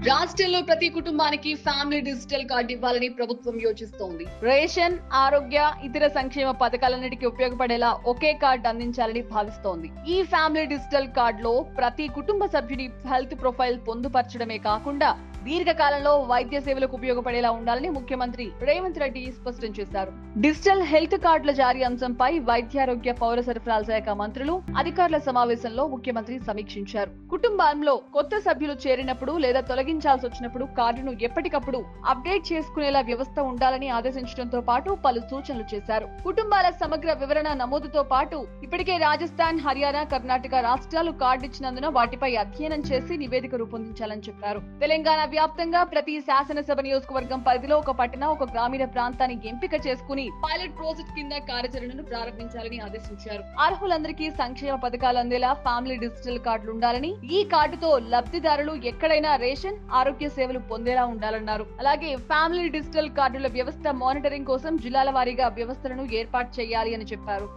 రాష్ట్రంలో ప్రతి కుటుంబానికి ఫ్యామిలీ డిజిటల్ కార్డు ఇవ్వాలని ప్రభుత్వం యోచిస్తోంది. రేషన్, ఆరోగ్య, ఇతర సంక్షేమ పథకాలన్నిటికీ ఉపయోగపడేలా ఒకే కార్డు అందించాలని భావిస్తోంది. ఈ ఫ్యామిలీ డిజిటల్ కార్డులో ప్రతి కుటుంబ సభ్యుడి హెల్త్ ప్రొఫైల్ పొందుపరచడమే కాకుండా దీర్ఘకాలంలో వైద్య సేవలకు ఉపయోగపడేలా ఉండాలని ముఖ్యమంత్రి రేవంత్ రెడ్డి స్పష్టం చేశారు. డిజిటల్ హెల్త్ కార్డుల జారీ అంశంపై వైద్యారోగ్య పౌర సరఫరాల శాఖ మంత్రులు అధికారుల సమావేశంలో ముఖ్యమంత్రి సమీక్షించారు. కుటుంబంలో కొత్త సభ్యులు చేరినప్పుడు లేదా తొలగించాల్సి వచ్చినప్పుడు కార్డును ఎప్పటికప్పుడు అప్డేట్ చేసుకునేలా వ్యవస్థ ఉండాలని ఆదేశించడంతో పాటు పలు సూచనలు చేశారు. కుటుంబాల సమగ్ర వివరణ నమోదుతో పాటు ఇప్పటికే రాజస్థాన్, హర్యానా, కర్ణాటక రాష్ట్రాలు కార్డు ఇచ్చినందున వాటిపై అధ్యయనం చేసి నివేదిక రూపొందించాలని చెప్పారు. తెలంగాణ వ్యాప్తంగా ప్రతి శాసనసభ నియోజకవర్గం పరిధిలో ఒక పట్టణ, ఒక గ్రామీణ ప్రాంతాన్ని ఎంపిక చేసుకుని పైలట్ ప్రాజెక్ట్ కింద కార్యాచరణను ప్రారంభించాలని ఆదేశించారు. అర్హులందరికీ సంక్షేమ పథకాలు అందేలా ఫ్యామిలీ డిజిటల్ కార్డులు ఉండాలని, ఈ కార్డుతో లబ్ధిదారులు ఎక్కడైనా రేషన్, ఆరోగ్య సేవలు పొందేలా ఉండాలన్నారు. అలాగే ఫ్యామిలీ డిజిటల్ కార్డుల వ్యవస్థ మానిటరింగ్ కోసం జిల్లాల వారీగా వ్యవస్థలను ఏర్పాటు చేయాలి అని చెప్పారు.